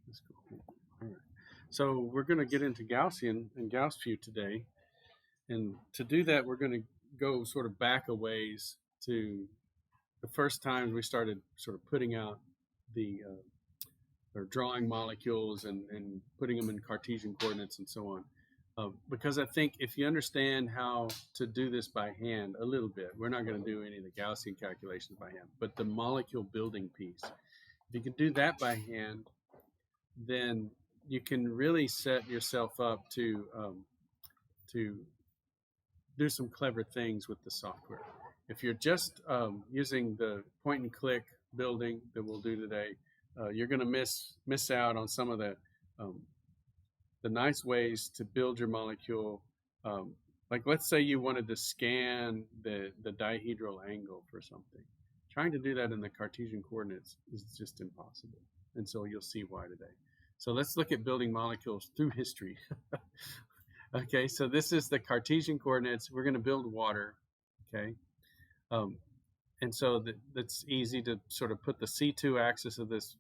That's cool. All right. So we're going to get into Gaussian and GaussView today. And to do that, we're going to go sort of back a ways to the first time we started sort of putting out the or drawing molecules and putting them in Cartesian coordinates and so on. Because I think if you understand how to do this by hand a little bit, we're not going to do any of the Gaussian calculations by hand, but the molecule building piece, if you can do that by hand, then you can really set yourself up to do some clever things with the software. If you're just using the point and click building that we'll do today, you're going to miss out on some of the nice ways to build your molecule. Like let's say you wanted to scan the dihedral angle for something. Trying to do that in the Cartesian coordinates is just impossible. And so you'll see why today. So let's look at building molecules through history. Okay, so this is the Cartesian coordinates. We're going to build water, okay? And so that's easy to sort of put the C2 axis of this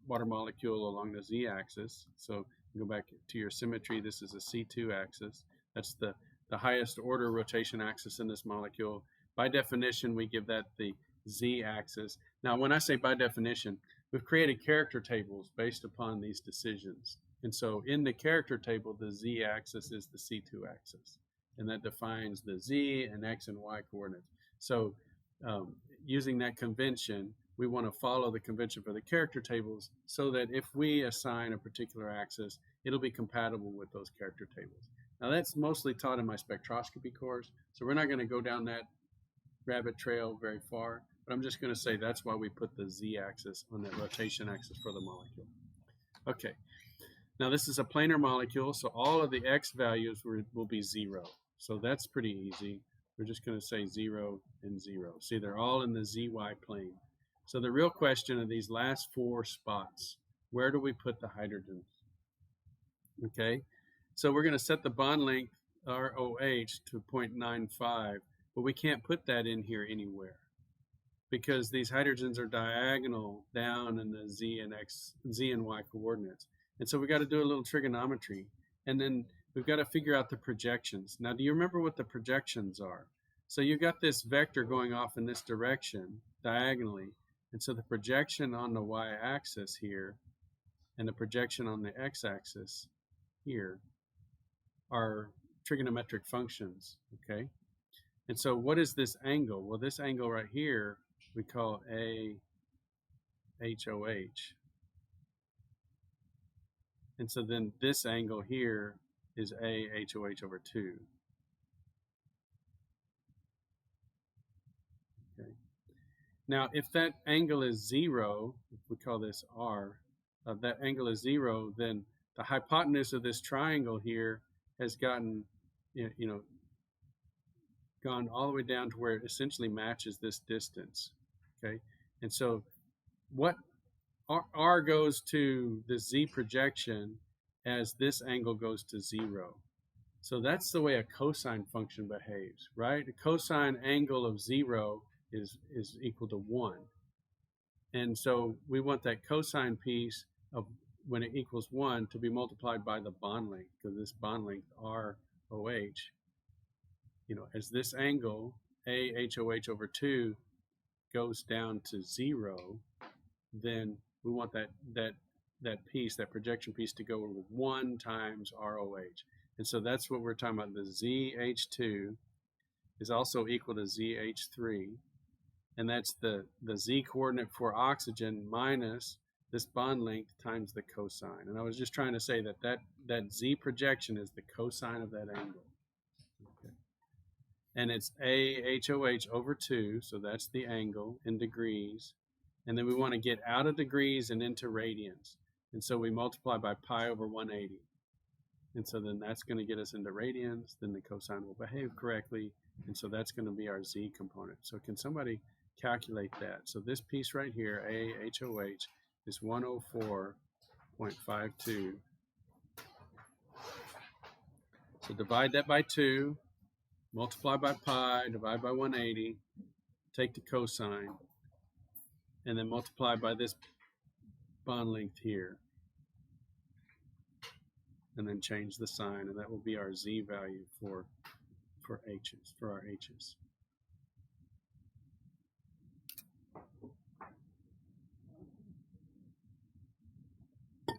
water molecule along the Z axis. So go back to your symmetry. This is a C2 axis. That's the highest order rotation axis in this molecule. By definition, we give that the Z axis. Now, when I say by definition, we've created character tables based upon these decisions. And so in the character table, the Z axis is the C2 axis. And that defines the Z and X and Y coordinates. So using that convention, we want to follow the convention for the character tables so that if we assign a particular axis, it'll be compatible with those character tables. Now that's mostly taught in my spectroscopy course, so we're not going to go down that rabbit trail very far, but I'm just going to say that's why we put the Z axis on that rotation axis for the molecule. Okay, now this is a planar molecule, so all of the X values will be 0. So that's pretty easy. We're just going to say 0 and 0. See, they're all in the ZY plane. So the real question are these last 4 spots. Where do we put the hydrogens? Okay, so we're going to set the bond length ROH to 0.95, but we can't put that in here anywhere because these hydrogens are diagonal down in the Z and Y coordinates. And so we got to do a little trigonometry, and then we've got to figure out the projections. Now, do you remember what the projections are? So you got this vector going off in this direction diagonally. And so the projection on the y-axis here and the projection on the x-axis here are trigonometric functions, okay? And so what is this angle? Well, this angle right here we call AHOH. And so then this angle here is AHOH over 2. Okay. Now, if that angle is 0, if we call this R, that angle is 0, then the hypotenuse of this triangle here has gotten, gone all the way down to where it essentially matches this distance. Okay, and so what R goes to the Z projection as this angle goes to 0. So that's the way a cosine function behaves, right? A cosine angle of 0 is equal to 1. And so we want that cosine piece of when it equals 1 to be multiplied by the bond length, because this bond length ROH, as this angle AHOH over 2 goes down to 0, then we want that piece, that projection piece, to go over 1 times ROH. And so that's what we're talking about. The ZH2 is also equal to ZH3. And that's the Z coordinate for oxygen minus this bond length times the cosine. And I was just trying to say that Z projection is the cosine of that angle. Okay. And it's AHOH over 2, so that's the angle in degrees. And then we want to get out of degrees and into radians. And so we multiply by pi over 180. And so then that's going to get us into radians. Then the cosine will behave correctly. And so that's going to be our Z component. So can somebody calculate that? So this piece right here, AHOH, is 104.52. So divide that by 2, multiply by pi, divide by 180, take the cosine, and then multiply by this bond length here. and then change the sign, and that will be our Z value for H's, for our H's.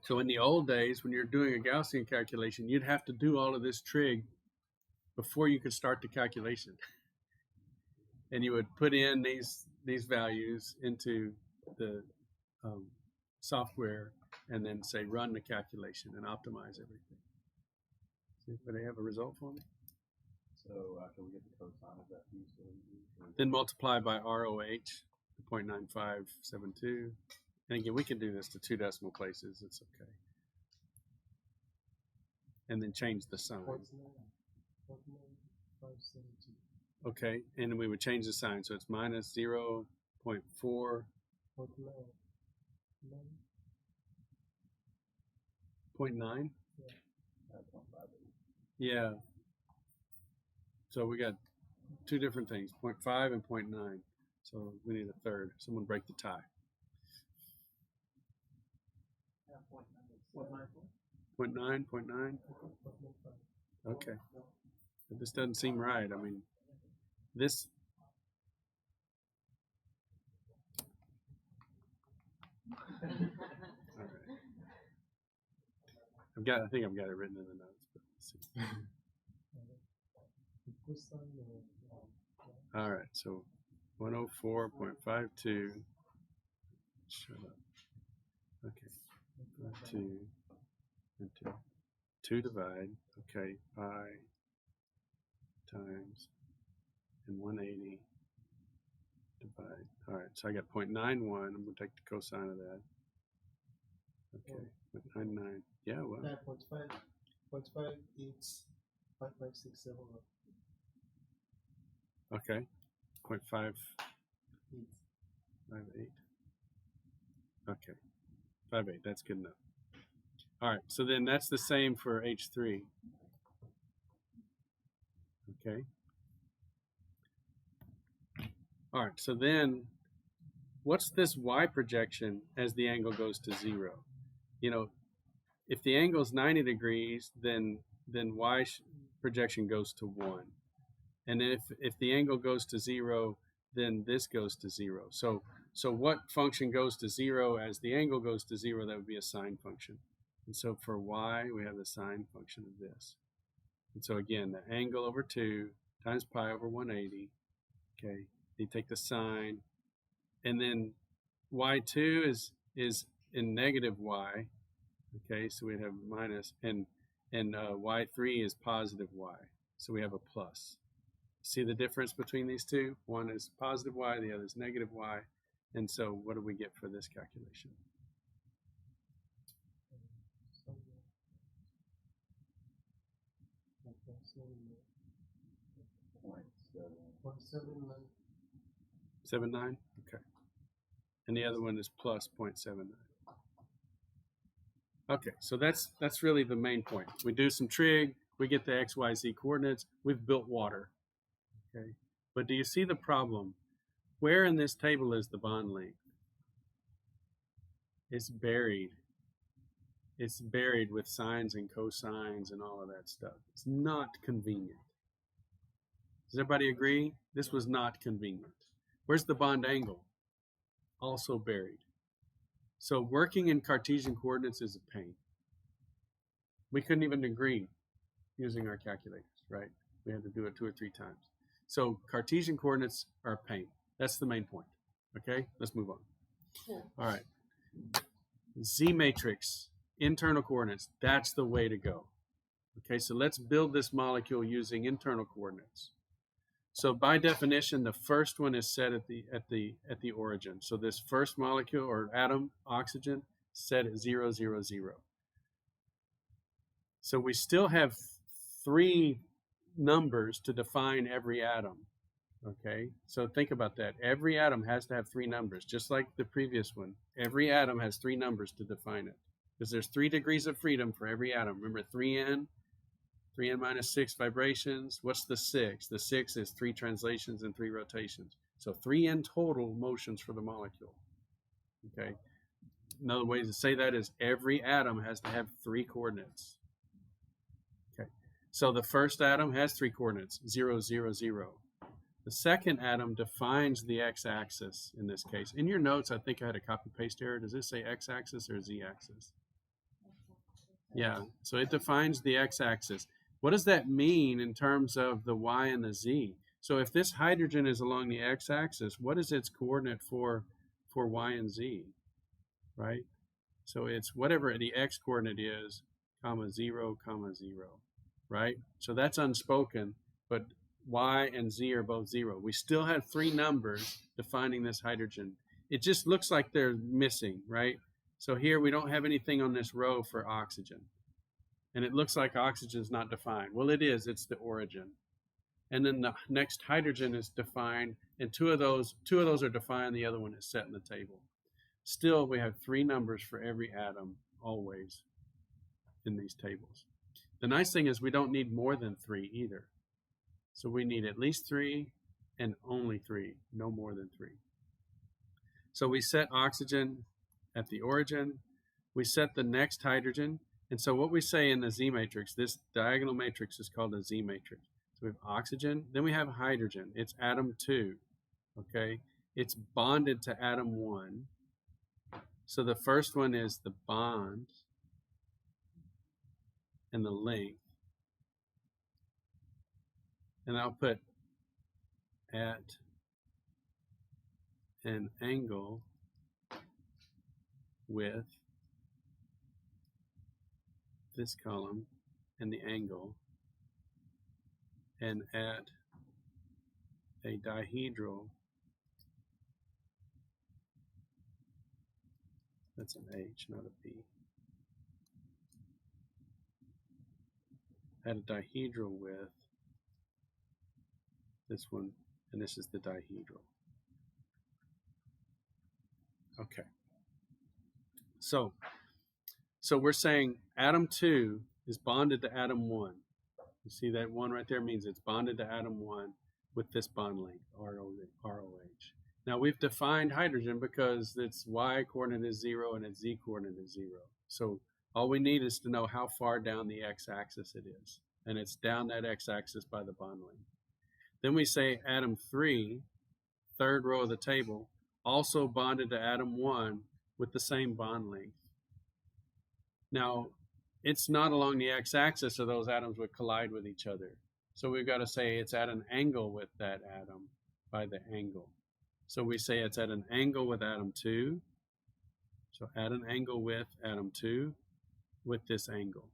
So in the old days, when you're doing a Gaussian calculation, you'd have to do all of this trig before you could start the calculation. And you would put in these values into the software and then say run the calculation and optimize everything. Does anybody have a result for me? So after we get the cosine of that piece, then multiply by ROH, 0.9572. And again, we can do this to 2 decimal places. It's okay. And then change the sign. Okay, and then we would change the sign. So it's minus 0.4. 0.9? Yeah. So we got two different things, 0.5 and 0.9. So we need a third. Someone break the tie. 0.9, 0.9. Okay. But this doesn't seem right. I mean, this. All right. I think I've got it written in the notes. But let's see. All right. So 104.52. Shut up. Okay. 2 into 2 divide. Okay. Pi times and 180 divide. All right. So I got 0.91. I'm going to take the cosine of that. Okay. 0.99. Yeah. Well. 0.5 is 5.67. Okay. 0.558. Okay. 5.8. That's good enough. All right. So then that's the same for H3. Okay. All right. So then what's this Y projection as the angle goes to 0? You know, if the angle is 90 degrees, then Y projection goes to 1. And if the angle goes to 0, then this goes to 0. So what function goes to 0 as the angle goes to 0? That would be a sine function. And so for Y, we have the sine function of this. And so again, the angle over 2 times pi over 180. Okay, you take the sine, and then Y2 is in negative Y. Okay, so we have minus, and Y3 is positive Y. So we have a plus. See the difference between these two? One is positive Y, the other is negative Y. And so what do we get for this calculation? .79? Okay. And the other one is plus 0.79. Okay, so that's really the main point. We do some trig, we get the x, y, z coordinates, we've built water. Okay, but do you see the problem? Where in this table is the bond length? It's buried. It's buried with sines and cosines and all of that stuff. It's not convenient. Does everybody agree? This was not convenient. Where's the bond angle? Also buried. So working in Cartesian coordinates is a pain. We couldn't even agree using our calculators, right? We had to do it 2 or 3 times. So Cartesian coordinates are a pain. That's the main point. Okay, let's move on. Yeah. All right. Z-matrix, internal coordinates, that's the way to go. Okay, so let's build this molecule using internal coordinates. So by definition, the first one is set at the origin. So this first molecule or atom, oxygen, set at 0, 0, 0. So we still have 3 numbers to define every atom. Okay, so think about that. Every atom has to have 3 numbers, just like the previous one. Every atom has 3 numbers to define it, because there's 3 degrees of freedom for every atom. Remember 3n minus 6 vibrations. What's the 6? The 6 is 3 translations and 3 rotations. So 3n total motions for the molecule. Okay. Another way to say that is every atom has to have 3 coordinates. So the first atom has 3 coordinates, 0, 0, 0. The second atom defines the x-axis in this case. In your notes, I think I had a copy-paste error. Does this say x-axis or z-axis? Yeah, so it defines the x-axis. What does that mean in terms of the y and the z? So if this hydrogen is along the x-axis, what is its coordinate for y and z, right? So it's whatever the x-coordinate is, comma 0, comma 0, right? So that's unspoken, but y and z are both 0. We still have 3 numbers defining this hydrogen. It just looks like they're missing, right? So here we don't have anything on this row for oxygen. And it looks like oxygen is not defined. Well, it is. It's the origin. And then the next hydrogen is defined, and two of those are defined. The other one is set in the table. Still, we have 3 numbers for every atom always in these tables. The nice thing is we don't need more than 3 either. So we need at least 3 and only 3, no more than 3. So we set oxygen at the origin. We set the next hydrogen. And so what we say in the Z-matrix, this diagonal matrix is called a Z-matrix. So we have oxygen, then we have hydrogen. It's atom 2, okay? It's bonded to atom 1. So the first one is the bond and the length. And I'll put at an angle with this column and the angle, and at a dihedral, that's an H, not a B, at a dihedral with this one, and this is the dihedral. Okay. So we're saying atom 2 is bonded to atom 1. You see that 1 right there means it's bonded to atom 1 with this bond length, ROH. Now we've defined hydrogen because its y coordinate is 0 and its z coordinate is 0. So all we need is to know how far down the x-axis it is. And it's down that x-axis by the bond length. Then we say atom 3, third row of the table, also bonded to atom 1 with the same bond length. Now, it's not along the x-axis, so those atoms would collide with each other. So we've got to say it's at an angle with that atom by the angle. So we say it's at an angle with atom 2. So at an angle with atom 2 with this angle.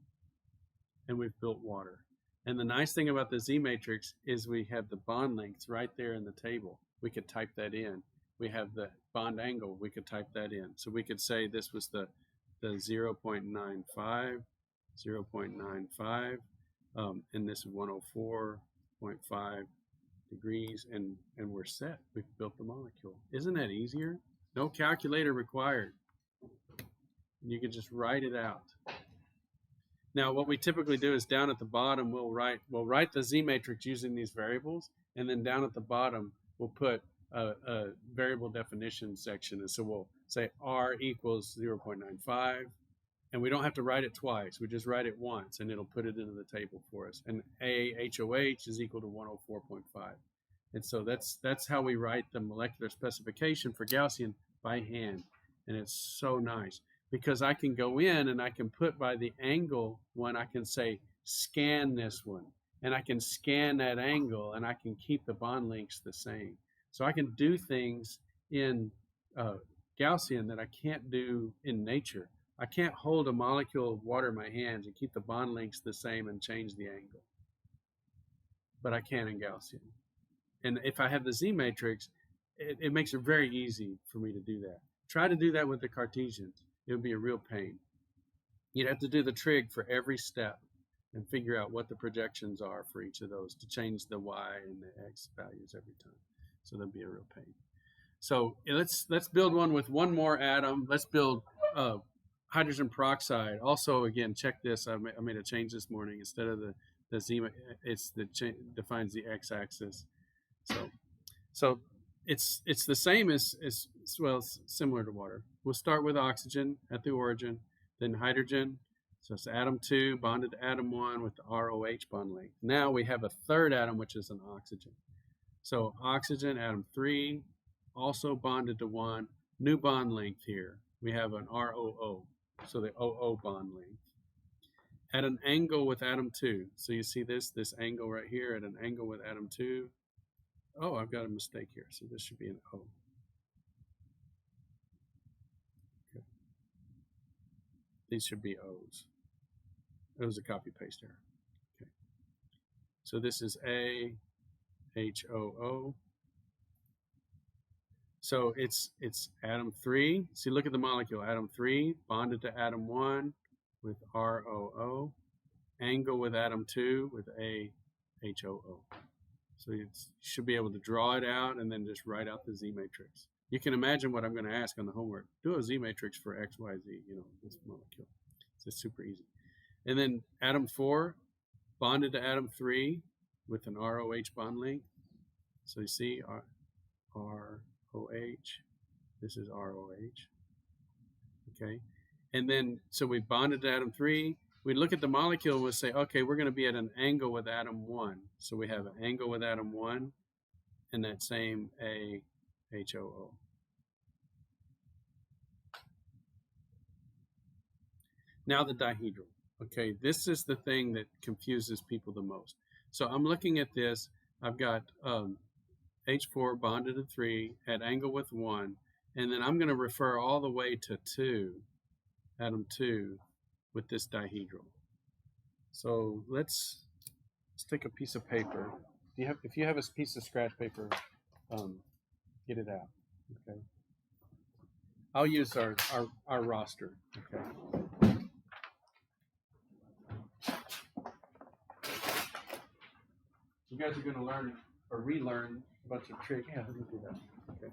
And we've built water. And the nice thing about the Z-matrix is we have the bond lengths right there in the table. We could type that in. We have the bond angle. We could type that in. So we could say this was the 0.95, 0.95, and this is 104.5 degrees, and we're set. We've built the molecule. Isn't that easier? No calculator required. You can just write it out. Now, what we typically do is down at the bottom, we'll write the Z-matrix using these variables, and then down at the bottom, we'll put a variable definition section. And so we'll say R equals 0.95, and we don't have to write it twice. We just write it once, and it'll put it into the table for us. And AHOH is equal to 104.5. And so that's how we write the molecular specification for Gaussian by hand. And it's so nice because I can go in and I can put by the angle one, I can say scan this one. And I can scan that angle, and I can keep the bond lengths the same. So I can do things in Gaussian that I can't do in nature. I can't hold a molecule of water in my hands and keep the bond lengths the same and change the angle. But I can in Gaussian. And if I have the Z-matrix, it makes it very easy for me to do that. Try to do that with the Cartesians. It would be a real pain. You'd have to do the trig for every step and figure out what the projections are for each of those to change the y and the x values every time. So that'd be a real pain. So let's build one with one more atom. Let's build hydrogen peroxide. Also, again, check this. I made a change this morning. Instead of the Z, defines the x-axis. So it's the same as well, similar to water. We'll start with oxygen at the origin, then hydrogen So it's atom 2 bonded to atom 1 with the ROH bond length. Now we have a third atom, which is an oxygen. So oxygen, atom 3, also bonded to 1. New bond length here. We have an ROO, so the OO bond length. At an angle with atom 2. So you see this angle right here at an angle with atom 2. Oh, I've got a mistake here. So this should be an O. Okay. These should be O's. It was a copy paste error. Okay. So this is AHOO. So it's atom 3. See, look at the molecule. Atom 3 bonded to atom 1 with ROO. Angle with atom 2 with AHOO. So you should be able to draw it out and then just write out the Z-matrix. You can imagine what I'm going to ask on the homework. Do a Z-matrix for X, Y, Z, this molecule. It's just super easy. And then atom 4 bonded to atom 3 with an ROH bond length. So you see ROH, this is ROH. Okay. And then, so we bonded to atom 3. We look at the molecule and we'll say, okay, we're going to be at an angle with atom 1. So we have an angle with atom 1 and that same AHOO. Now the dihedral. Okay, this is the thing that confuses people the most. So I'm looking at this. I've got H4 bonded to 3 at angle with 1. And then I'm going to refer all the way to 2, atom 2, with this dihedral. So let's take a piece of paper. If you have a piece of scratch paper, get it out. Okay. I'll use our roster. Okay. You guys are going to learn or relearn a bunch of tricks. Yeah, let me do that. Okay.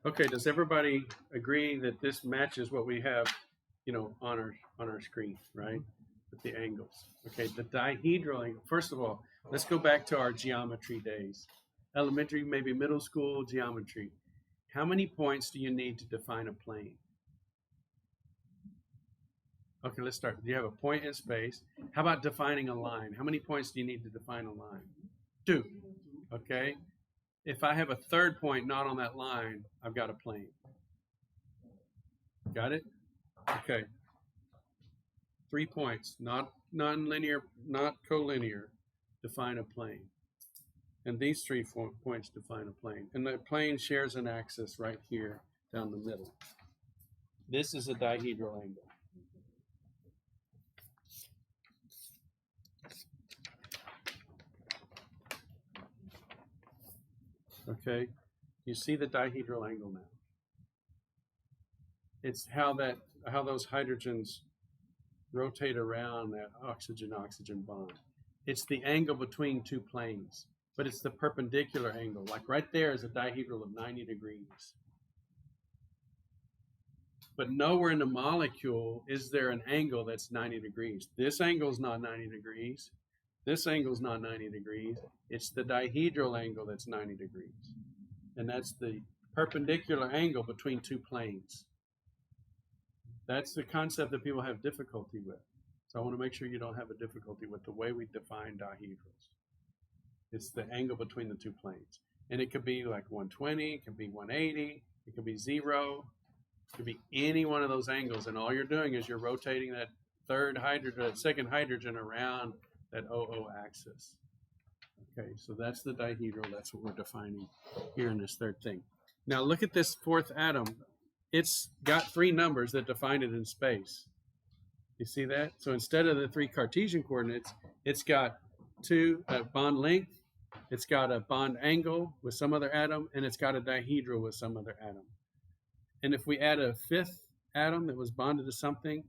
Okay, does everybody agree that this matches what we have, on our screen, right? With the angles. Okay, the dihedral angle. First of all, let's go back to our geometry days. Elementary, maybe middle school geometry. How many points do you need to define a plane? Okay, let's start. Do you have a point in space? How about defining a line? How many points do you need to define a line? 2. Okay. If I have a third point not on that line, I've got a plane. Got it? Okay. 3 points, not nonlinear, not collinear, define a plane. And these 3 points define a plane. And the plane shares an axis right here down the middle. This is a dihedral angle. Okay, you see the dihedral angle now. It's how those hydrogens rotate around that oxygen-oxygen bond. It's the angle between 2 planes, but it's the perpendicular angle. Like right there is a dihedral of 90 degrees. But nowhere in the molecule is there an angle that's 90 degrees. This angle is not 90 degrees. This angle is not 90 degrees. It's the dihedral angle that's 90 degrees. And that's the perpendicular angle between 2 planes. That's the concept that people have difficulty with. So I want to make sure you don't have a difficulty with the way we define dihedrals. It's the angle between the 2 planes. And it could be like 120, it could be 180, it could be 0. It could be any one of those angles. And all you're doing is you're rotating that second hydrogen around that OO axis. Okay, so that's the dihedral. That's what we're defining here in this third thing. Now look at this 4th atom. It's got 3 numbers that define it in space. You see that? So instead of the 3 Cartesian coordinates, it's got 2 bond length, it's got a bond angle with some other atom, and it's got a dihedral with some other atom. And if we add a 5th atom that was bonded to something,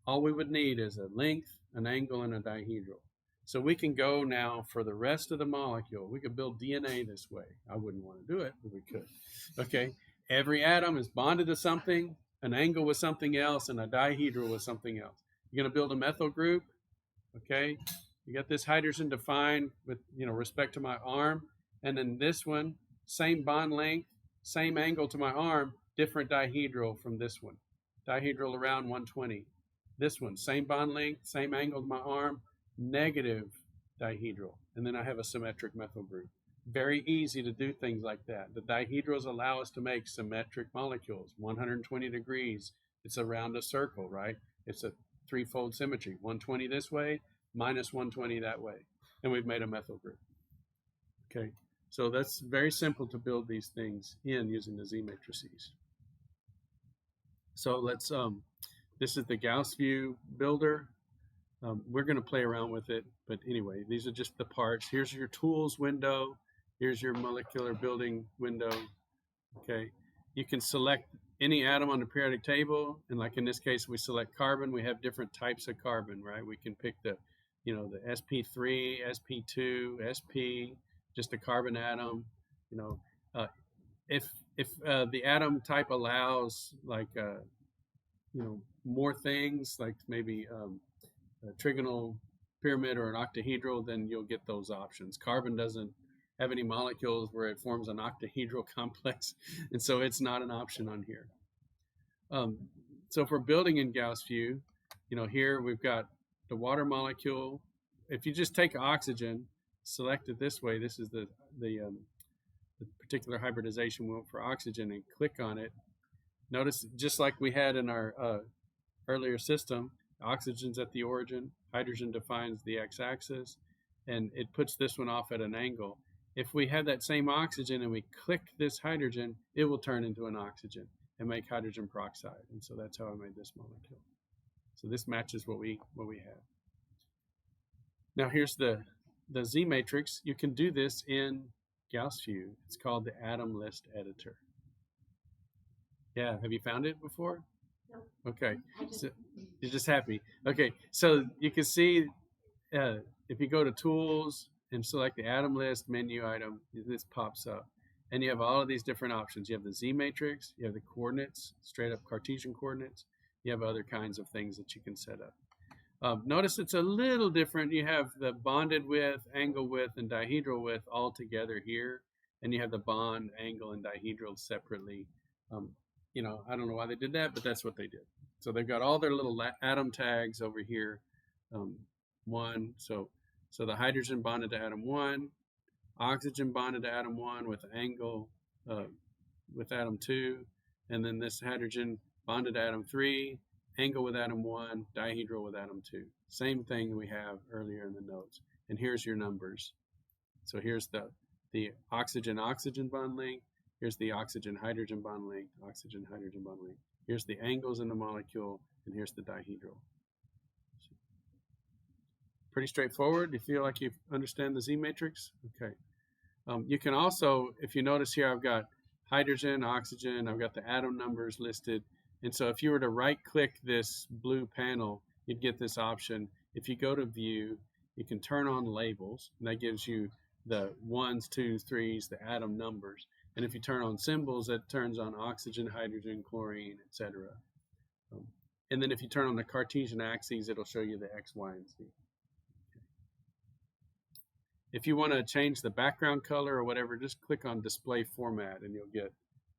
all we would need is a length, an angle, and a dihedral. So we can go now for the rest of the molecule. We could build DNA this way. I wouldn't want to do it, but we could. Okay, every atom is bonded to something, an angle with something else, and a dihedral with something else. You're going to build a methyl group. Okay, you got this hydrogen defined with respect to my arm, and then this one, same bond length, same angle to my arm, different dihedral from this one. Dihedral around 120. This one, same bond length, same angle to my arm, negative dihedral. And then I have a symmetric methyl group. Very easy to do things like that. The dihedrals allow us to make symmetric molecules. 120 degrees, it's around a circle, right? It's a threefold symmetry. 120 this way, minus 120 that way. And we've made a methyl group. Okay, so that's very simple to build these things in using the Z-matrices. So let's, this is the GaussView builder. We're going to play around with it, but anyway, these are just the parts. Here's your tools window. Here's your molecular building window. Okay, you can select any atom on the periodic table, and like in this case, we select carbon. We have different types of carbon, right? We can pick the, the sp3, sp2, sp, just a carbon atom. If the atom type allows like more things, like maybe a trigonal pyramid or an octahedral, then you'll get those options. Carbon doesn't have any molecules where it forms an octahedral complex, and so it's not an option on here. So if we're building in GaussView, here we've got the water molecule. If you just take oxygen, select it this way, this is the particular hybridization we want for oxygen, and click on it. Notice, just like we had in our earlier system, oxygen's at the origin, hydrogen defines the x-axis, and it puts this one off at an angle. If we have that same oxygen and we click this hydrogen, it will turn into an oxygen and make hydrogen peroxide. And so that's how I made this molecule. So this matches what we have. Now here's the Z-matrix. You can do this in GaussView. It's called the atom list editor. Yeah, have you found it before? No. Okay, so you're just happy. Okay, so you can see if you go to Tools and select the Atom List menu item, this pops up. And you have all of these different options. You have the Z-matrix, you have the coordinates, straight up Cartesian coordinates. You have other kinds of things that you can set up. Notice it's a little different. You have the bonded width, angle width, and dihedral width all together here. And you have the bond, angle, and dihedral separately. I don't know why they did that, but that's what they did. So they've got all their little atom tags over here. So the hydrogen bonded to atom 1, oxygen bonded to atom 1 with angle with atom 2, and then this hydrogen bonded to atom 3, angle with atom 1, dihedral with atom 2. Same thing we have earlier in the notes. And here's your numbers. So here's the oxygen-oxygen bond length. Here's the oxygen-hydrogen bond length, oxygen-hydrogen bond length. Here's the angles in the molecule, and here's the dihedral. Pretty straightforward. Do you feel like you understand the Z-matrix? Okay. You can also, if you notice here, I've got hydrogen, oxygen, I've got the atom numbers listed. And so if you were to right-click this blue panel, you'd get this option. If you go to View, you can turn on Labels, and that gives you the 1s, 2s, 3s, the atom numbers. And if you turn on Symbols, that turns on oxygen, hydrogen, chlorine, etc. And then if you turn on the Cartesian axes, it'll show you the X, Y, and Z. If you want to change the background color or whatever, just click on Display Format, and you'll get,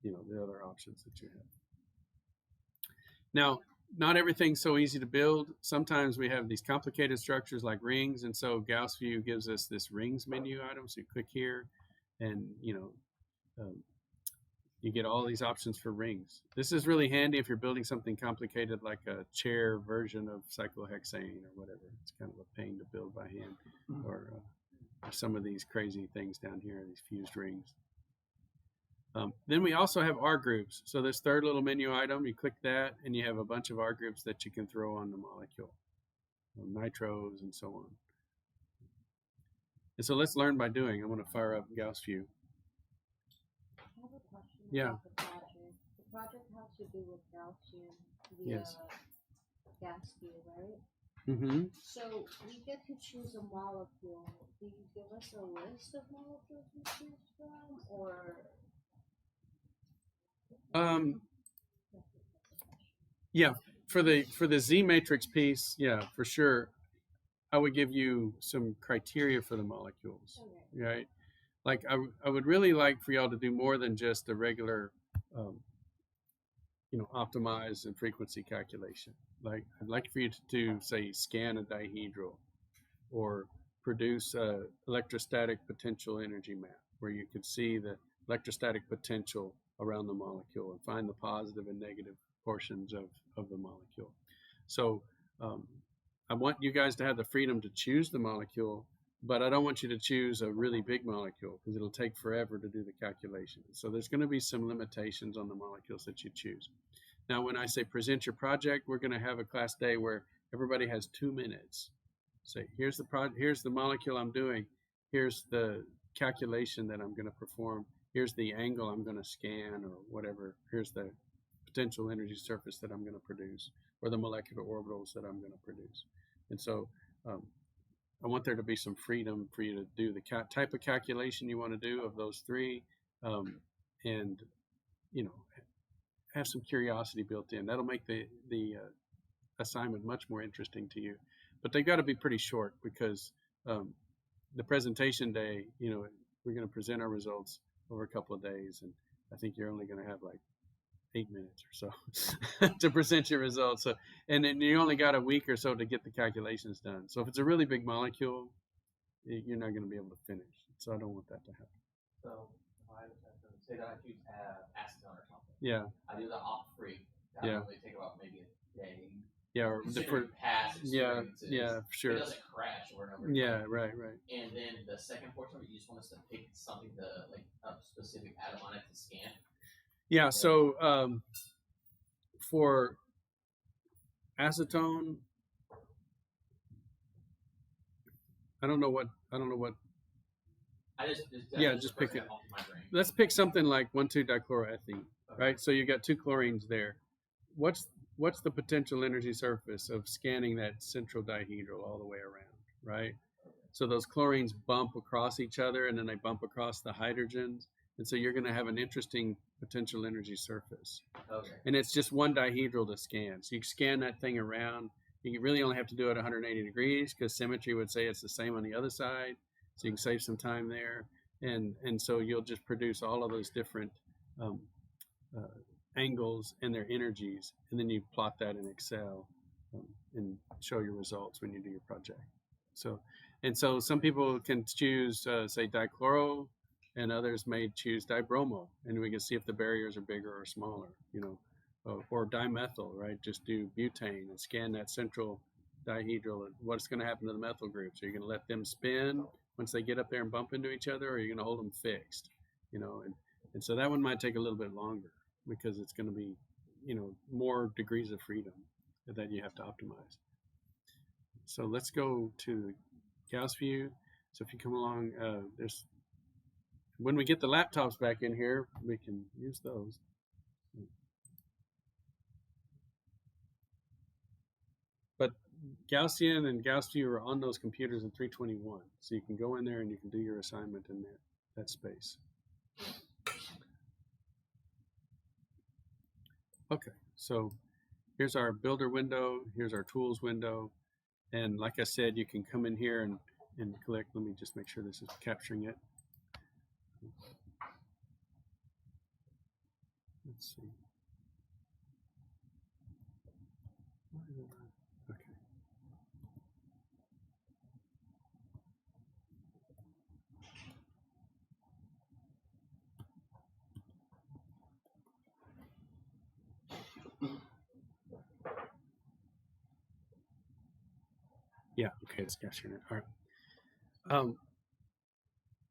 the other options that you have. Now, not everything's so easy to build. Sometimes we have these complicated structures like rings, and so GaussView gives us this rings menu item. So you click here, and you get all these options for rings. This is really handy if you're building something complicated like a chair version of cyclohexane or whatever. It's kind of a pain to build by hand, or some of these crazy things down here, these fused rings. Then we also have R groups. So this third little menu item, you click that, and you have a bunch of R groups that you can throw on the molecule, nitros and so on. And so let's learn by doing. I'm going to fire up GaussView. I have a question Yeah. about the project. The project has to do with Gaussian via Yes. GaussView, right? Mm-hmm. So we get to choose a molecule. Do you give us a list of molecules we choose from, or Yeah, for the Z matrix piece, yeah, for sure. I would give you some criteria for the molecules, okay. right? Like I would really like for y'all to do more than just the regular, um, optimize and frequency calculation. Like I'd like for you to do, say, scan a dihedral, or produce a electrostatic potential energy map where you could see the electrostatic potential around the molecule and find the positive and negative portions of the molecule. So I want you guys to have the freedom to choose the molecule, but I don't want you to choose a really big molecule because it'll take forever to do the calculation. So there's going to be some limitations on the molecules that you choose. Now, when I say present your project, we're going to have a class day where everybody has 2 minutes. Say, here's the molecule I'm doing. Here's the calculation that I'm going to perform. Here's the angle I'm going to scan, or whatever. Here's the potential energy surface that I'm going to produce, or the molecular orbitals that I'm going to produce. And so I want there to be some freedom for you to do the type of calculation you want to do of those three, and have some curiosity built in. That'll make the assignment much more interesting to you. But they've got to be pretty short because the presentation day, we're going to present our results over a couple of days, and I think you're only going to have like 8 minutes or so to present your results. So, and then you only got a week or so to get the calculations done. So if it's a really big molecule, you're not going to be able to finish. So I don't want that to happen. So say that I choose acetone or something. Yeah. I do the op free. That Yeah. would only take about maybe a day. Yeah. Or past experiences. Yeah, for sure. It doesn't crash or whatever. Yeah. Right. And then the second portion of it, you just want us to pick something like a specific atom on it to scan. Yeah. So for acetone, I don't know what. Just pick it. Let's pick something like 1,2-dichloroethene, right? So you got 2 chlorines there. What's the potential energy surface of scanning that central dihedral all the way around, right? So those chlorines bump across each other, and then they bump across the hydrogens, and so you're going to have an interesting potential energy surface. Okay. And it's just one dihedral to scan. So you scan that thing around. You really only have to do it 180 degrees because symmetry would say it's the same on the other side. So you can save some time there. And so you'll just produce all of those different angles and their energies. And then you plot that in Excel and show your results when you do your project. So some people can choose, say, dichloro, and others may choose dibromo. And we can see if the barriers are bigger or smaller, or dimethyl, right? Just do butane and scan that central dihedral and what's going to happen to the methyl groups. Are you going to let them spin once they get up there and bump into each other, or are you going to hold them fixed? And so that one might take a little bit longer because it's going to be, more degrees of freedom that you have to optimize. So let's go to GaussView. So if you come along, when we get the laptops back in here, we can use those. But Gaussian and GaussView are on those computers in 321. So you can go in there and you can do your assignment in that space. Okay, so here's our builder window. Here's our tools window. And like I said, you can come in here and click. Let me just make sure this is capturing it. Let's see. Okay. Yeah, okay, it's capturing it. All right.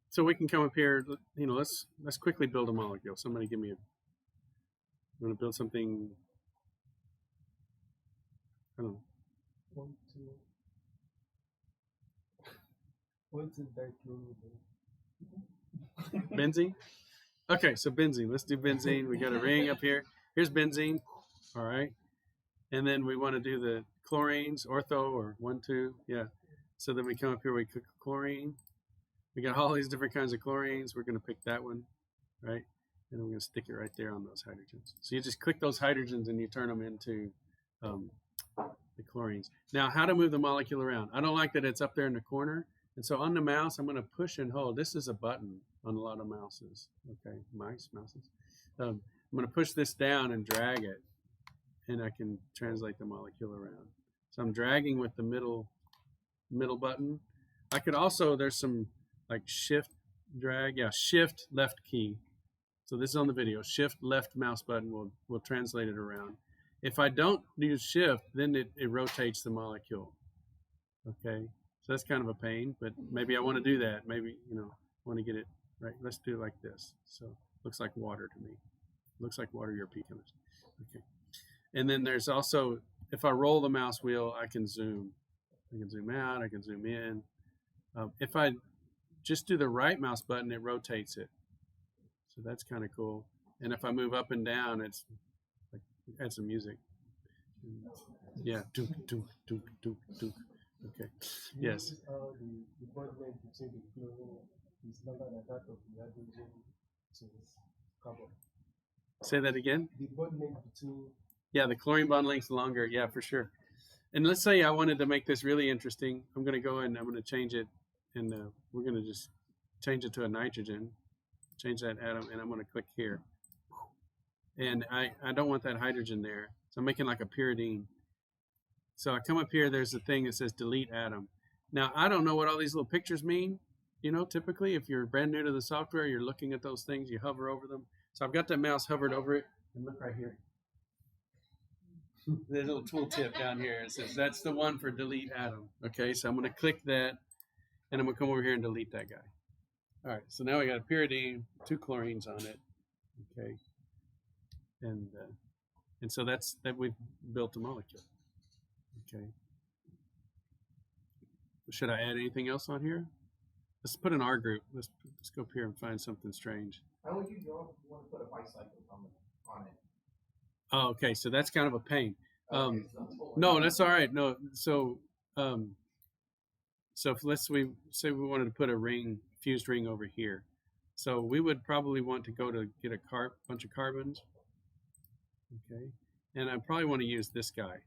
So we can come up here, let's quickly build a molecule. Somebody give me I'm going to build something, I don't know. Benzene? Okay, so benzene. Let's do benzene. We got a ring up here. Here's benzene. All right. And then we want to do the chlorines, ortho or 1, 2, yeah. So then we come up here, we click chlorine. We got all these different kinds of chlorines. We're going to pick that one, right? And we're going to stick it right there on those hydrogens. So you just click those hydrogens and you turn them into the chlorines. Now, how to move the molecule around. I don't like that it's up there in the corner. And so on the mouse, I'm going to push and hold. This is a button on a lot of mouses, okay, mouses. I'm going to push this down and drag it, and I can translate the molecule around. So I'm dragging with the middle button. I could also, there's some like shift drag, yeah, shift left key. So this is on the video. Shift left mouse button will translate it around. If I don't use shift, then it rotates the molecule. Okay, so that's kind of a pain, but maybe I want to do that. Maybe, you know, I want to get it right. Let's do it like this. So looks like water to me. Looks like water, your P chemist. Okay. And then there's also, if I roll the mouse wheel, I can zoom. I can zoom out, I can zoom in. If I just do the right mouse button, it rotates it. So that's kind of cool. And if I move up and down, it's like, add some music. Yeah, dook, dook, dook, dook, dook. Okay, yes. The bond length between the chlorine is longer than that of the hydrogen to carbon. Say that again? The bond length between... Yeah, the chlorine bond length's longer. Yeah, for sure. And let's say I wanted to make this really interesting. I'm going to go and I'm going to change it, and we're going to just change it to a nitrogen. Change that atom, and I'm going to click here. And I don't want that hydrogen there, so I'm making like a pyridine. So I come up here, there's a thing that says delete atom. Now, I don't know what all these little pictures mean. You know, typically, if you're brand new to the software, you're looking at those things, you hover over them. So I've got that mouse hovered over it, and look right here. There's a little tooltip down here. It says that's the one for delete atom. Okay, so I'm going to click that, and I'm going to come over here and delete that guy. All right, so now we got a pyridine, 2 chlorines on it. Okay, and so that we've built a molecule. Okay. Should I add anything else on here? Let's put an R group. Let's go up here and find something strange. How would you want to put a bicycle on it? Oh, okay, so that's kind of a pain. Okay, No, that's all right. No, so so if we say we wanted to put a ring, fused ring over here, so we would probably want to go to get a bunch of carbons. Okay, and I probably want to use this guy.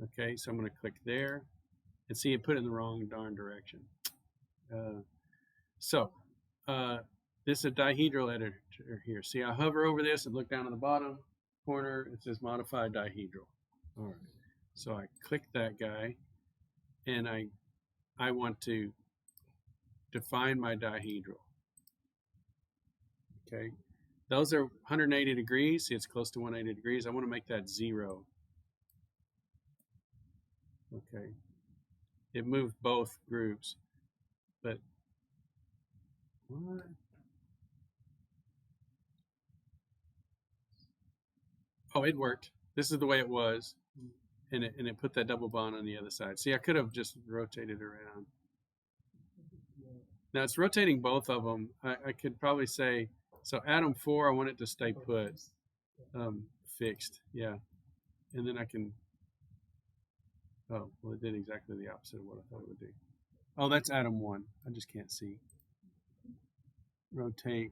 Okay, so I'm going to click there, and see it put it in the wrong darn direction. This is a dihedral editor here. See, I hover over this and look down on the bottom corner. It says modify dihedral. All right, so I click that guy, and I want to define my dihedral. Okay, those are 180 degrees. See, it's close to 180 degrees. I want to make that 0. Okay, it moved both groups, but what? Oh, it worked. This is the way it was, and it put that double bond on the other side. See, I could have just rotated around. Now it's rotating both of them. I could probably say, so atom 4, I want it to stay put, fixed, yeah, and then I can. Oh, well, it did exactly the opposite of what I thought it would do. Oh, that's atom 1. I just can't see. Rotate,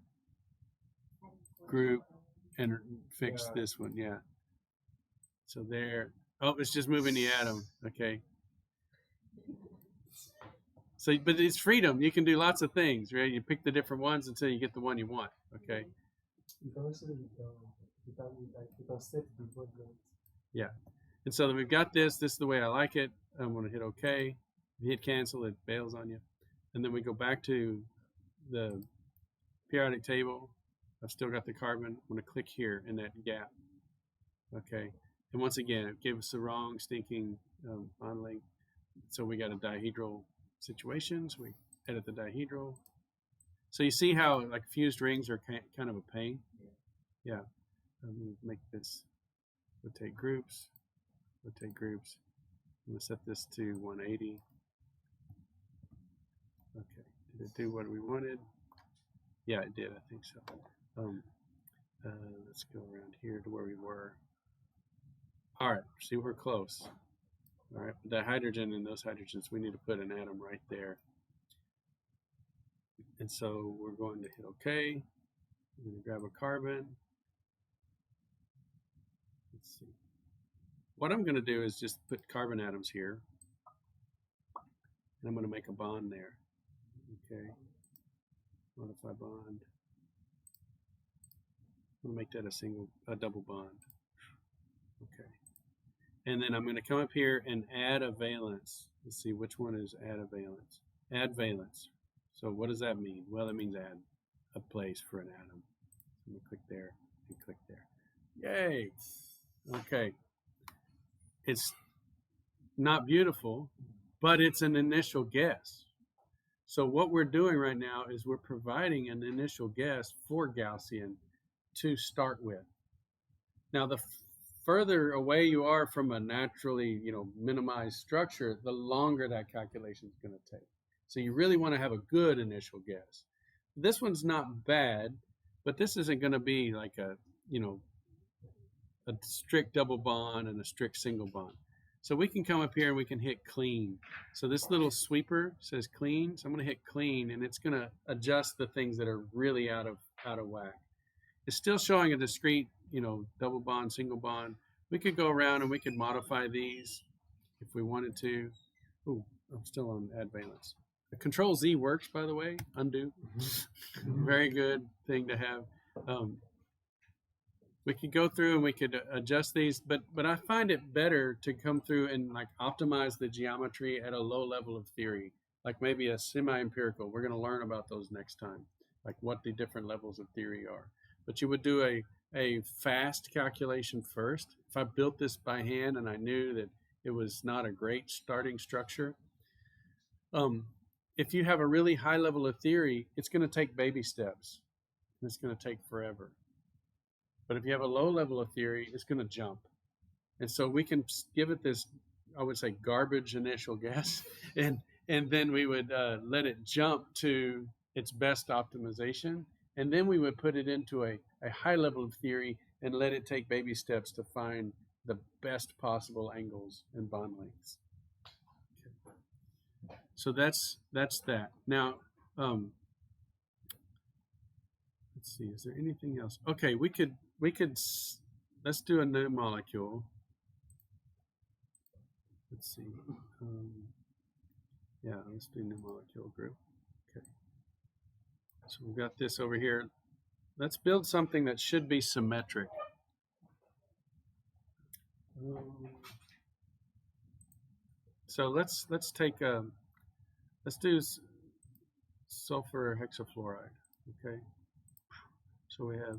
group, and fix this one, yeah. So there. Oh, it's just moving the atom. Okay. So, but it's freedom. You can do lots of things, right? You pick the different ones until you get the one you want. Okay. You can also set the bond length. Yeah. And so we've got this. This is the way I like it. I'm going to hit OK. If you hit cancel, it bails on you. And then we go back to the periodic table. I've still got the carbon. I'm going to click here in that gap. Okay. And once again, it gave us the wrong stinking bond length. So we got a dihedral situation. So we edit the dihedral. So you see how like fused rings are kind of a pain? Yeah. I'm going to make this rotate groups. Rotate groups. I'm going to set this to 180. Okay. Did it do what we wanted? Yeah, it did. I think so. Let's go around here to where we were. All right. See, we're close. All right, the hydrogen and those hydrogens, we need to put an atom right there. And so we're going to hit OK. We're going to grab a carbon. Let's see. What I'm going to do is just put carbon atoms here. And I'm going to make a bond there. Okay. Modify bond. I'm going to make that a double bond. Okay. And then I'm going to come up here and add a valence. Let's see which one is add a valence. Add valence. So what does that mean? Well, it means add a place for an atom. So I'm going to click there and click there. Yay! Okay. It's not beautiful, but it's an initial guess. So what we're doing right now is we're providing an initial guess for Gaussian to start with. Now, the further away you are from a naturally, minimized structure, the longer that calculation is going to take. So you really want to have a good initial guess. This one's not bad, but this isn't going to be like a strict double bond and a strict single bond. So we can come up here and we can hit clean. So this little sweeper says clean. So I'm going to hit clean, and it's going to adjust the things that are really out of whack. It's still showing a discrete, double bond, single bond. We could go around and we could modify these if we wanted to. Ooh, I'm still on add valence. The Control Z works, by the way. Undo. Very good thing to have. We could go through and we could adjust these, but I find it better to come through and like optimize the geometry at a low level of theory, like maybe a semi-empirical. We're going to learn about those next time, like what the different levels of theory are. But you would do a fast calculation first. If I built this by hand and I knew that it was not a great starting structure, if you have a really high level of theory, it's going to take baby steps. And it's going to take forever. But if you have a low level of theory, it's going to jump. And so we can give it this, I would say, garbage initial guess, and then we would let it jump to its best optimization. And then we would put it into a high level of theory and let it take baby steps to find the best possible angles and bond lengths. Okay. So that's that. Now, let's see, is there anything else? Okay, we could, let's do a new molecule. Let's see. Yeah, let's do new molecule group. Okay. So we've got this over here. Let's build something that should be symmetric. So let's take let's do sulfur hexafluoride. Okay. So we have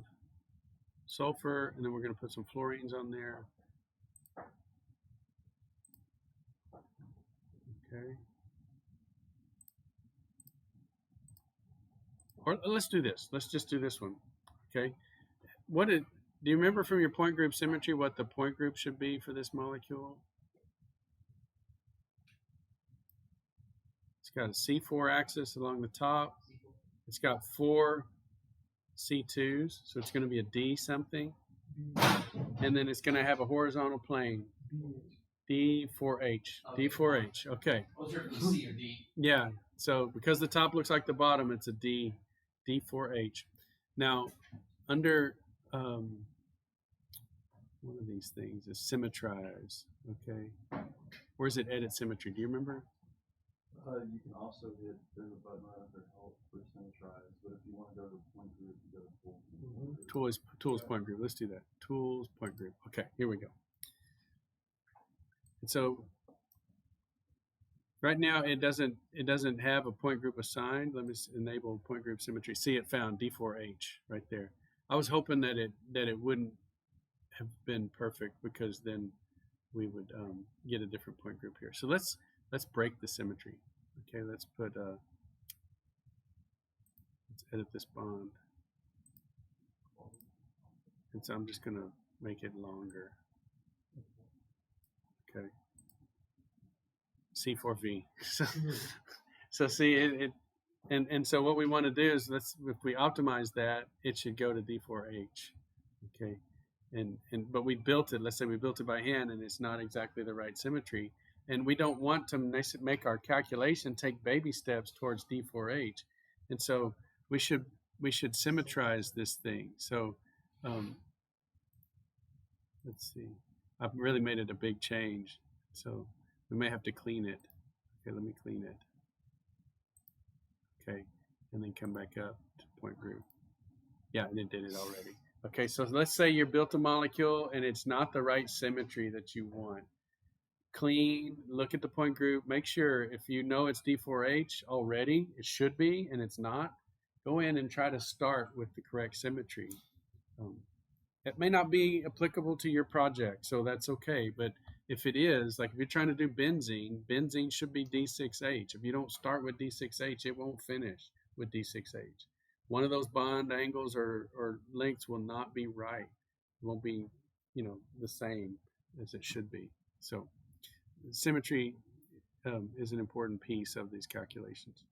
sulfur, and then we're going to put some fluorines on there. Okay. Or let's do this. Let's just do this one. Okay. Do you remember from your point group symmetry what the point group should be for this molecule? It's got a C4 axis along the top. It's got 4 C2s, so it's going to be a D something. And then it's going to have a horizontal plane. D4H. D4H. Okay. What's your C or D? Yeah. So because the top looks like the bottom, it's a D. D4H. Now, under one of these things is symmetrize. Okay. Where's it edit symmetry? Do you remember? You can also hit, there's a button right under help for symmetrize, but if you want to go to point group, you go to full. Tools point group. Let's do that. Tools point group. Okay, here we go. And so right now it doesn't have a point group assigned. Let me enable point group symmetry. See, it found D4H right there. I was hoping that it wouldn't have been perfect, because then we would get a different point group here. So let's break the symmetry. Okay, let's edit this bond. And so I'm just going to make it longer. Okay. C4V. So see and so what we want to do is if we optimize that, it should go to D4H. Okay. But we built it, let's say we built it by hand and it's not exactly the right symmetry. And we don't want to make our calculation take baby steps towards D4H. And so we should symmetrize this thing. So let's see. I've really made it a big change. So we may have to clean it. Okay, let me clean it. Okay, and then come back up to point group. Yeah, and it did it already. Okay, so let's say you built a molecule and it's not the right symmetry that you want. Clean, look at the point group, make sure if you know it's D4H already, it should be, and it's not, go in and try to start with the correct symmetry. It may not be applicable to your project, so that's okay, but if it is, like if you're trying to do benzene, benzene should be D6H. If you don't start with D6H, it won't finish with D6H. One of those bond angles or lengths will not be right. It won't be, the same as it should be. So symmetry is an important piece of these calculations.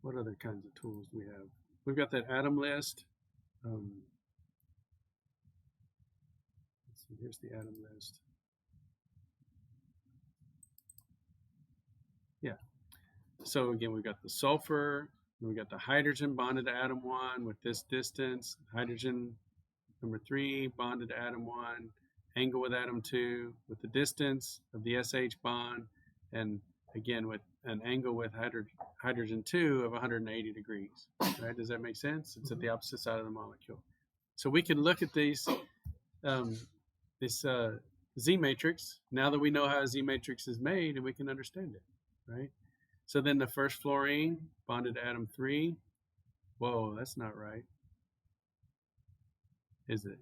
What other kinds of tools do we have? We've got that atom list. Let's see, here's the atom list. Yeah. So again, we've got the sulfur. We got the hydrogen bonded to atom 1 with this distance. Hydrogen number 3 bonded to atom 1. Angle with atom 2 with the distance of the SH bond, and again with an angle with hydrogen 2 of 180 degrees. Right? Does that make sense? It's at the opposite side of the molecule. So we can look at these this Z matrix now that we know how a Z matrix is made, and we can understand it. Right? So then the first fluorine bonded to atom 3. Whoa, that's not right. Is it?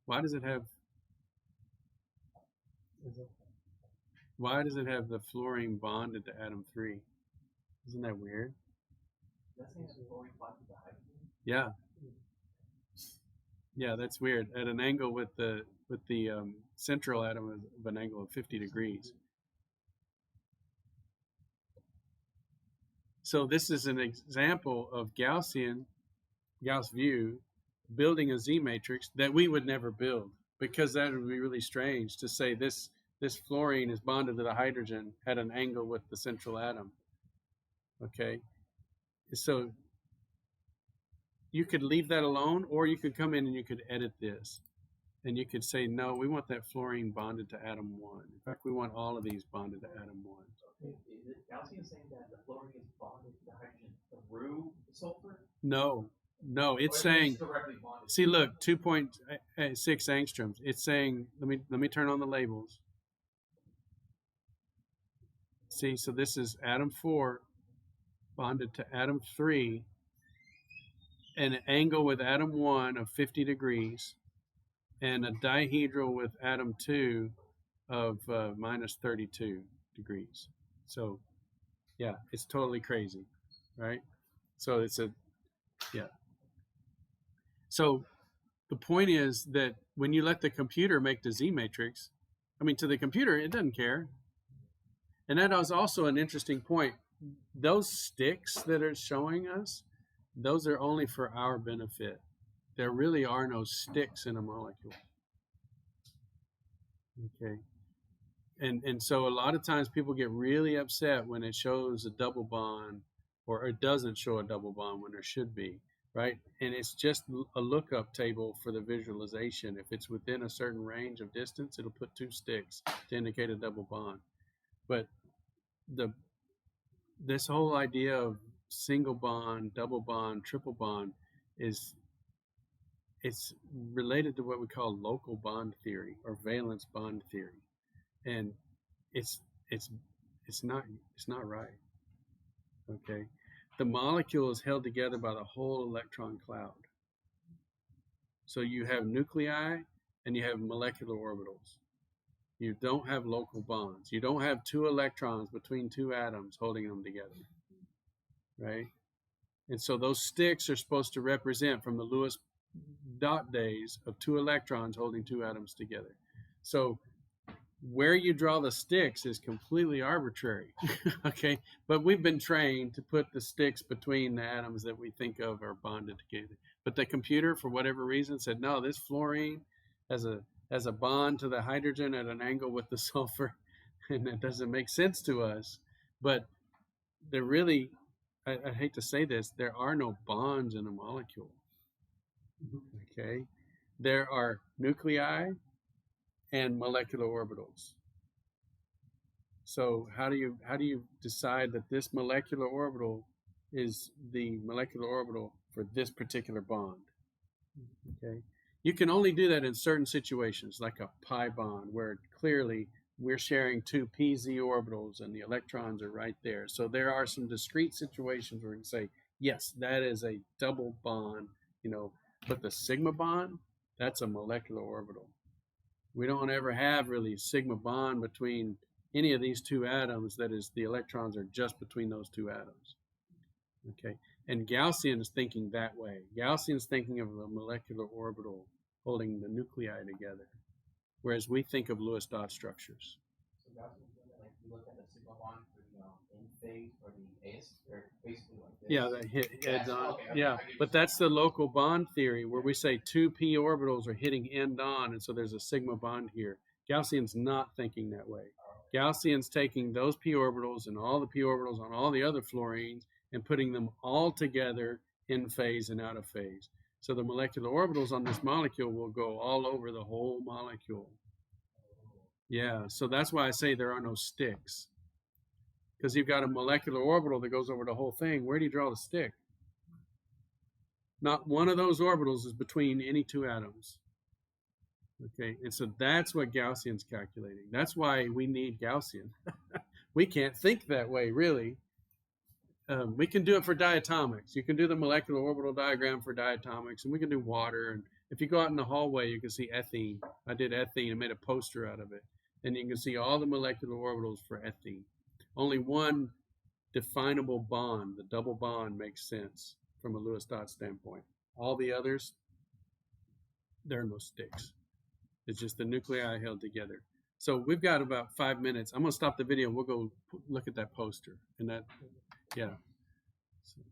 Why does it have the fluorine bonded to atom 3? Isn't that weird? Yeah. Yeah, that's weird. At an angle with the central atom of an angle of 50 degrees. So this is an example of GaussView building a Z matrix that we would never build, because that would be really strange to say this fluorine is bonded to the hydrogen at an angle with the central atom. Okay, so you could leave that alone, or you could come in and you could edit this, and you could say, no, we want that fluorine bonded to atom 1. In fact, we want all of these bonded to atom 1. Is it Gaussian saying that the fluorine is bonded to the hydrogen through the sulfur? No, it's saying, see, look, 2.6 angstroms. It's saying, let me turn on the labels. See, so this is atom 4 bonded to atom 3, and an angle with atom 1 of 50 degrees, and a dihedral with atom 2 of minus 32 degrees. So, yeah, it's totally crazy, right? So it's So the point is that when you let the computer make the Z matrix, to the computer, it doesn't care. And that is also an interesting point. Those sticks that are showing us, those are only for our benefit. There really are no sticks in a molecule. Okay. And so a lot of times people get really upset when it shows a double bond, or it doesn't show a double bond when there should be, right? And it's just a lookup table for the visualization. If it's within a certain range of distance, it'll put 2 sticks to indicate a double bond. But this whole idea of single bond, double bond, triple bond it's related to what we call local bond theory or valence bond theory. And it's not right. Okay, the molecule is held together by the whole electron cloud. So you have nuclei and you have molecular orbitals. You don't have local bonds. You don't have 2 electrons between 2 atoms holding them together, right? And so those sticks are supposed to represent, from the Lewis dot days, of 2 electrons holding 2 atoms together. So where you draw the sticks is completely arbitrary, okay? But we've been trained to put the sticks between the atoms that we think of are bonded together. But the computer, for whatever reason, said, no, this fluorine has a has a bond to the hydrogen at an angle with the sulfur, and that doesn't make sense to us. But there really, I hate to say this, there are no bonds in a molecule. Okay, there are nuclei and molecular orbitals. So how do you decide that this molecular orbital is the molecular orbital for this particular bond? Okay, you can only do that in certain situations, like a pi bond, where clearly we're sharing two pz orbitals and the electrons are right there. So there are some discrete situations where we can say, yes, that is a double bond, but the sigma bond, that's a molecular orbital. We don't ever have really sigma bond between any of these two atoms. That is, the electrons are just between those two atoms. Okay, and Gaussian is thinking that way. Gaussian is thinking of a molecular orbital holding the nuclei together, whereas we think of Lewis dot structures. So that's like you look at the sigma bond for the in phase or the AS, or basically like this. Yeah, that hit heads on. Okay, Yeah, but that's the local bond theory where we say two p orbitals are hitting end on, and so there's a sigma bond here. Gaussian's not thinking that way. Gaussian's taking those p orbitals and all the p orbitals on all the other fluorines and putting them all together in phase and out of phase. So the molecular orbitals on this molecule will go all over the whole molecule. Yeah, so that's why I say there are no sticks. Because you've got a molecular orbital that goes over the whole thing. Where do you draw the stick? Not one of those orbitals is between any two atoms. Okay, and so that's what Gaussian's calculating. That's why we need Gaussian. We can't think that way, really. We can do it for diatomics. You can do the molecular orbital diagram for diatomics, and we can do water. And if you go out in the hallway, you can see ethene. I did ethene and made a poster out of it. And you can see all the molecular orbitals for ethene. Only one definable bond, the double bond, makes sense from a Lewis dot standpoint. All the others, there are no sticks. It's just the nuclei held together. So we've got about 5 minutes. I'm going to stop the video. We'll go look at that poster. And that, yeah. So.